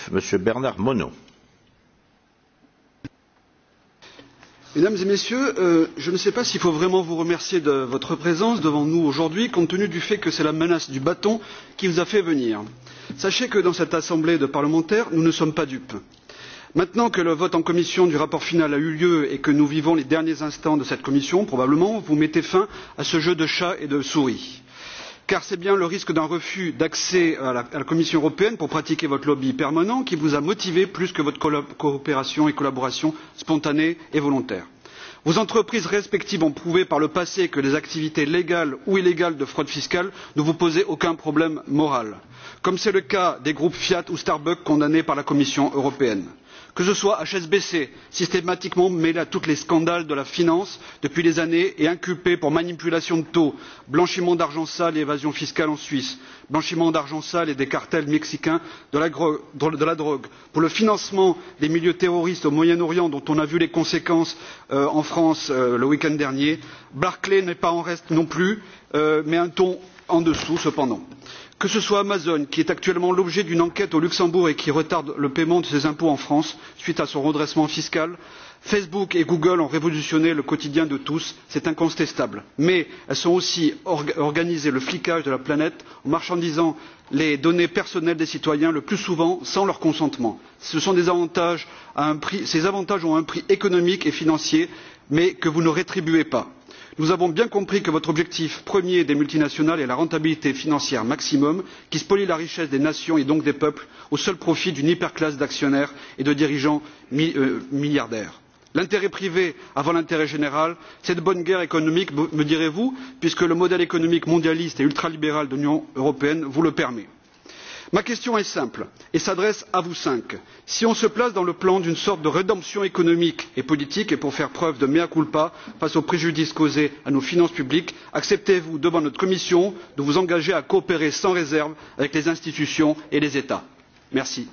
ENF, Monsieur Bernard Monod. Mesdames et Messieurs, je ne sais pas s'il faut vraiment vous remercier de votre présence devant nous aujourd'hui, compte tenu du fait que c'est la menace du bâton qui vous a fait venir. Sachez que dans cette assemblée de parlementaires, nous ne sommes pas dupes. Maintenant que le vote en commission du rapport final a eu lieu et que nous vivons les derniers instants de cette commission, probablement, vous mettez fin à ce jeu de chat et de souris. Car c'est bien le risque d'un refus d'accès à la Commission européenne pour pratiquer votre lobby permanent qui vous a motivé plus que votre coopération et collaboration spontanée et volontaire. Vos entreprises respectives ont prouvé par le passé que les activités légales ou illégales de fraude fiscale ne vous posaient aucun problème moral, comme c'est le cas des groupes Fiat ou Starbucks condamnés par la Commission européenne. Que ce soit HSBC, systématiquement mêlé à tous les scandales de la finance depuis des années et inculpé pour manipulation de taux, blanchiment d'argent sale et évasion fiscale en Suisse, blanchiment d'argent sale et des cartels mexicains de la drogue, pour le financement des milieux terroristes au Moyen-Orient dont on a vu les conséquences en France le week-end dernier. Barclay n'est pas en reste non plus, mais un ton en dessous cependant. Que ce soit Amazon, qui est actuellement l'objet d'une enquête au Luxembourg et qui retarde le paiement de ses impôts en France suite à son redressement fiscal, Facebook et Google ont révolutionné le quotidien de tous, c'est incontestable. Mais elles ont aussi organisé le flicage de la planète en marchandisant les données personnelles des citoyens, le plus souvent sans leur consentement. Ces avantages ont un prix économique et financier, mais que vous ne rétribuez pas. Nous avons bien compris que votre objectif premier des multinationales est la rentabilité financière maximum qui spolie la richesse des nations et donc des peuples au seul profit d'une hyperclasse d'actionnaires et de dirigeants milliardaires. L'intérêt privé avant l'intérêt général, c'est de bonne guerre économique, me direz-vous, puisque le modèle économique mondialiste et ultralibéral de l'Union européenne vous le permet. Ma question est simple et s'adresse à vous cinq. Si on se place dans le plan d'une sorte de rédemption économique et politique et pour faire preuve de mea culpa face aux préjudices causés à nos finances publiques, acceptez-vous devant notre commission de vous engager à coopérer sans réserve avec les institutions et les États? Merci.